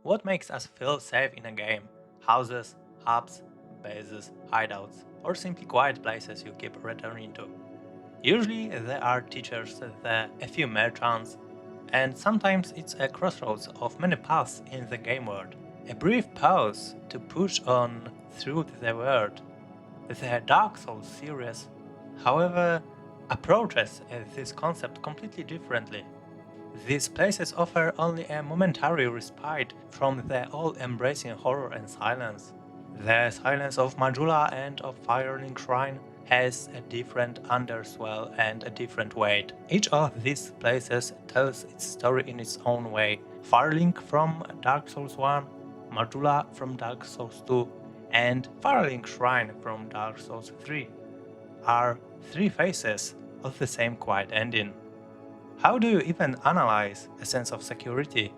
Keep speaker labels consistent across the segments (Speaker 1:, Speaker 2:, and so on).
Speaker 1: What makes us feel safe in a game? Houses, hubs, bases, hideouts, or simply quiet places you keep returning to? Usually there are teachers, a few merchants, and sometimes it's a crossroads of many paths in the game world. A brief pause to push on through the world. The Dark Souls series, however, approaches this concept completely differently. These places offer only a momentary respite from the all-embracing horror and silence. The silence of Majula and of Firelink Shrine has a different underswell and a different weight. Each of these places tells its story in its own way. Firelink from Dark Souls 1, Majula from Dark Souls 2, and Firelink Shrine from Dark Souls 3 are three faces of the same quiet ending. How do you even analyze a sense of security?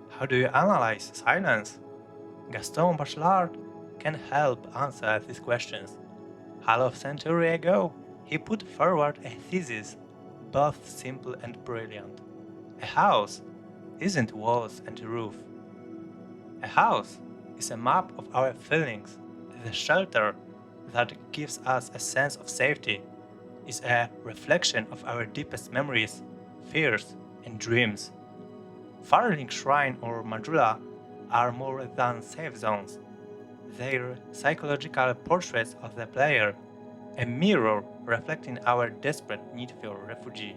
Speaker 1: How do you analyze silence? Gaston Bachelard can help answer these questions. Half a century ago, he put forward a thesis, both simple and brilliant. A house isn't walls and roof. A house is a map of our feelings, the shelter that gives us a sense of safety, is a reflection of our deepest memories, fears, and dreams. Firelink Shrine or Majula are more than safe zones. They're psychological portraits of the player, a mirror reflecting our desperate need for refuge.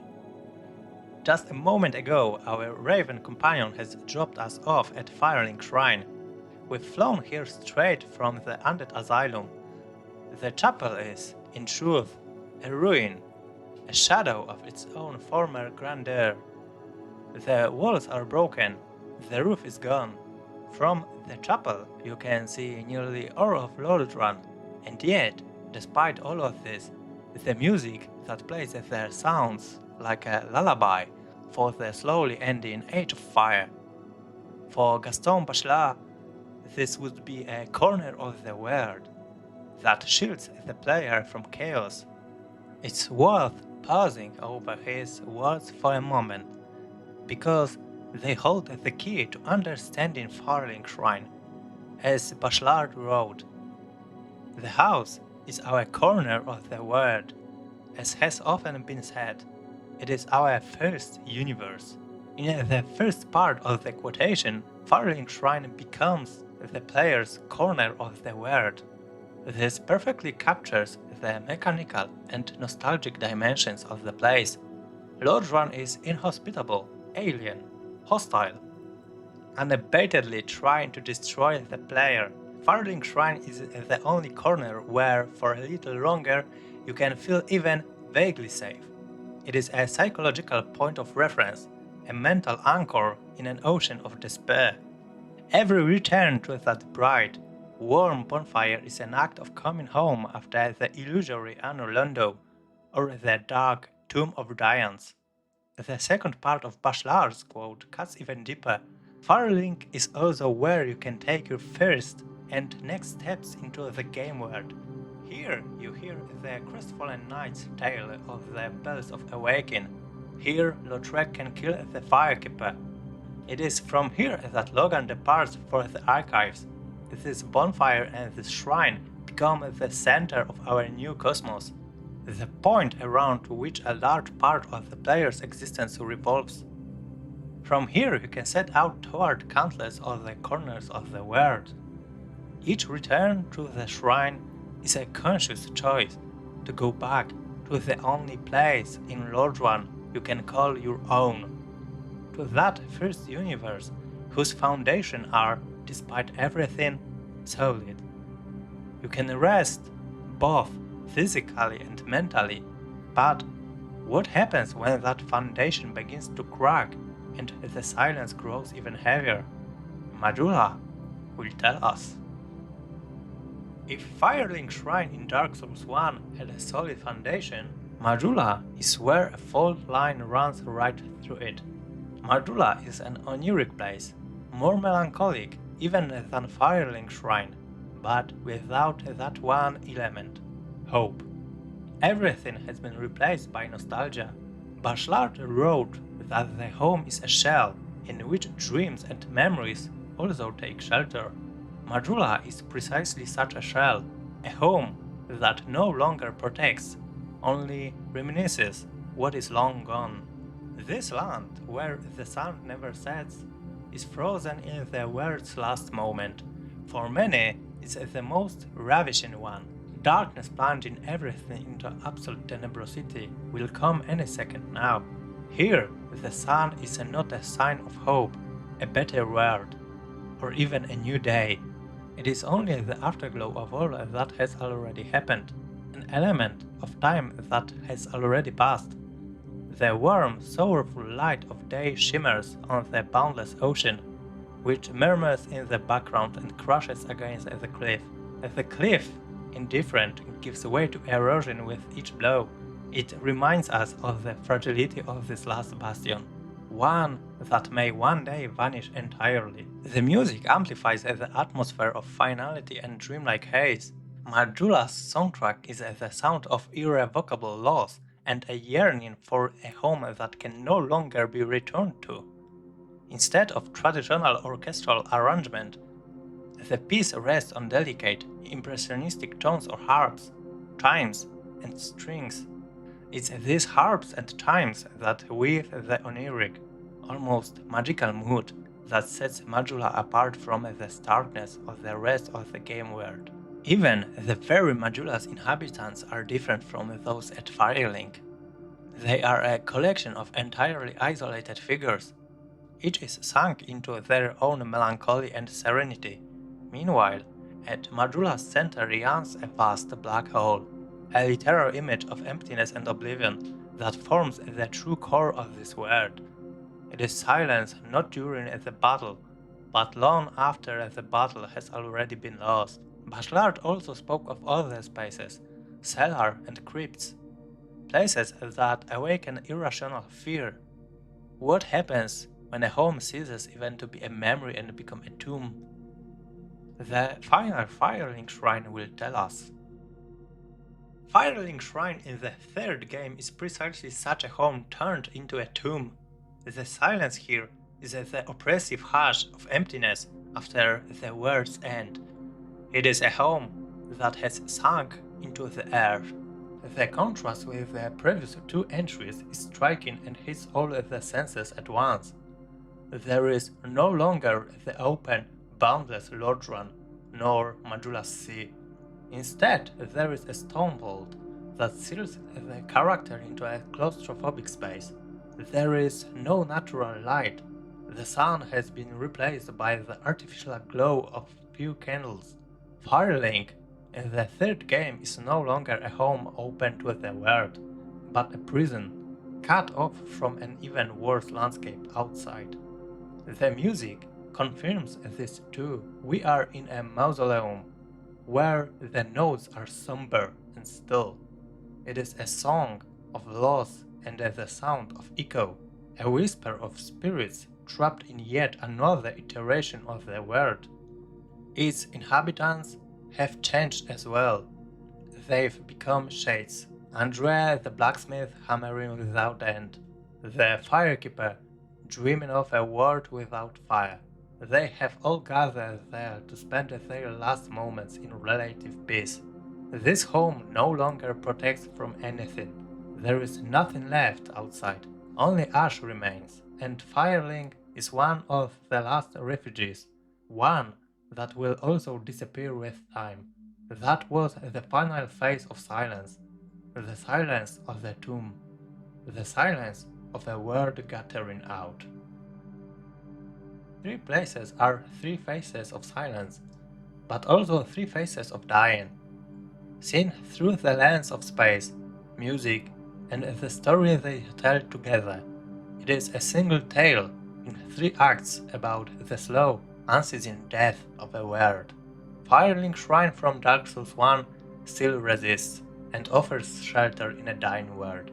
Speaker 1: Just a moment ago, our raven companion has dropped us off at Firelink Shrine. We've flown here straight from the Undead Asylum. The chapel is, in truth, a ruin, a shadow of its own former grandeur. The walls are broken, the roof is gone. From the chapel you can see nearly all of Lordran, and yet, despite all of this, the music that plays there sounds like a lullaby for the slowly ending Age of Fire. For Gaston Bachelard, this would be a corner of the world that shields the player from chaos. It's worth pausing over his words for a moment, because they hold the key to understanding Firelink Shrine. As Bachelard wrote, "The house is our corner of the world. As has often been said, it is our first universe." In the first part of the quotation, Firelink Shrine becomes the player's corner of the world. This perfectly captures the mechanical and nostalgic dimensions of the place. Lordran is inhospitable, alien, hostile, unabatedly trying to destroy the player. Firelink Shrine is the only corner where, for a little longer, you can feel even vaguely safe. It is a psychological point of reference, a mental anchor in an ocean of despair. Every return to that bright, warm bonfire is an act of coming home after the illusory Anno Londo or the dark Tomb of Giants. The second part of Bachelard's quote cuts even deeper. Firelink is also where you can take your first and next steps into the game world. Here you hear the crestfallen knight's tale of the bells of awakening. Here Lautrec can kill the firekeeper. It is from here that Logan departs for the archives. This bonfire and this shrine become the center of our new cosmos, the point around which a large part of the player's existence revolves. From here you can set out toward countless of the corners of the world. Each return to the shrine is a conscious choice to go back to the only place in Lordran you can call your own, to that first universe whose foundations are, despite everything, solid. You can rest, both physically and mentally, but what happens when that foundation begins to crack and the silence grows even heavier? Majula will tell us. If Firelink Shrine in Dark Souls 1 had a solid foundation, Majula is where a fault line runs right through it. Majula is an oniric place, more melancholic even than Firelink Shrine, but without that one element, hope. Everything has been replaced by nostalgia. Bachelard wrote that the home is a shell in which dreams and memories also take shelter. Majula is precisely such a shell, a home that no longer protects, only reminisces what is long gone. This land, where the sun never sets, is frozen in the world's last moment. For many, it's the most ravishing one. Darkness plunging everything into absolute tenebrosity will come any second now. Here, the sun is not a sign of hope, a better world, or even a new day. It is only the afterglow of all that has already happened, an element of time that has already passed. The warm, sorrowful light of day shimmers on the boundless ocean, which murmurs in the background and crashes against the cliff. The cliff, indifferent, gives way to erosion with each blow. It reminds us of the fragility of this last bastion, one that may one day vanish entirely. The music amplifies the atmosphere of finality and dreamlike haze. Majula's soundtrack is the sound of irrevocable loss and a yearning for a home that can no longer be returned to. Instead of traditional orchestral arrangement, the piece rests on delicate, impressionistic tones or harps, chimes, and strings. It's these harps and chimes that weave the oniric, almost magical mood that sets Majula apart from the starkness of the rest of the game world. Even the very Majula's inhabitants are different from those at Firelink. They are a collection of entirely isolated figures. Each is sunk into their own melancholy and serenity. Meanwhile, at Majula's center yawns a vast black hole, a literal image of emptiness and oblivion that forms the true core of this world. It is silence not during the battle, but long after the battle has already been lost. Bachelard also spoke of other spaces, cellar and crypts, places that awaken irrational fear. What happens when a home ceases even to be a memory and become a tomb? The final Firelink Shrine will tell us. Firelink Shrine in the third game is precisely such a home turned into a tomb. The silence here is the oppressive hush of emptiness after the world's end. It is a home that has sunk into the earth. The contrast with the previous two entries is striking and hits all the senses at once. There is no longer the open, boundless Lordran, nor Majula's sea. Instead, there is a stone vault that seals the character into a claustrophobic space. There is no natural light. The sun has been replaced by the artificial glow of few candles. Firelink in the third game is no longer a home open to the world, but a prison, cut off from an even worse landscape outside. The music confirms this too. We are in a mausoleum, where the notes are somber and still. It is a song of loss and the sound of echo, a whisper of spirits trapped in yet another iteration of the world. Its inhabitants have changed as well. They've become shades. Andrea the blacksmith hammering without end. The firekeeper dreaming of a world without fire. They have all gathered there to spend their last moments in relative peace. This home no longer protects from anything. There is nothing left outside. Only ash remains, and Firelink is one of the last refugees, one that will also disappear with time. That was the final phase of silence, the silence of the tomb, the silence of a world guttering out. Three places are three phases of silence, but also three phases of dying. Seen through the lens of space, music, and the story they tell together, it is a single tale in three acts about the slow, unceasing death of a world. Firelink Shrine from Dark Souls 1 still resists and offers shelter in a dying world.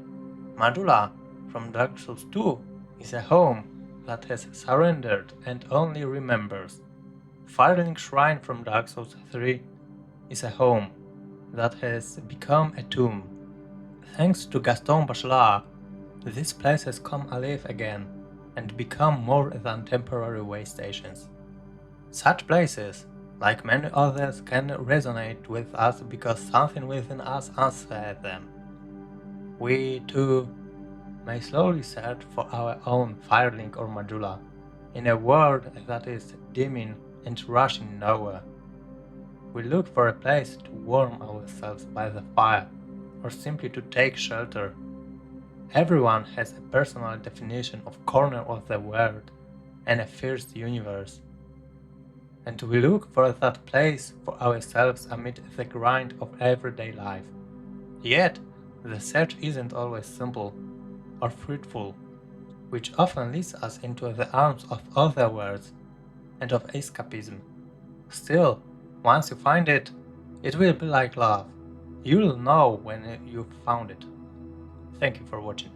Speaker 1: Majula from Dark Souls 2 is a home that has surrendered and only remembers. Firelink Shrine from Dark Souls 3 is a home that has become a tomb. Thanks to Gaston Bachelard, this place has come alive again and become more than temporary way stations. Such places, like many others, can resonate with us because something within us answers them. We, too, may slowly search for our own Firelink or Majula, in a world that is dimming and rushing nowhere. We look for a place to warm ourselves by the fire, or simply to take shelter. Everyone has a personal definition of corner of the world and a fierce universe. And we look for that place for ourselves amid the grind of everyday life. Yet, the search isn't always simple or fruitful, which often leads us into the arms of other worlds and of escapism. Still, once you find it, it will be like love. You'll know when you've found it. Thank you for watching.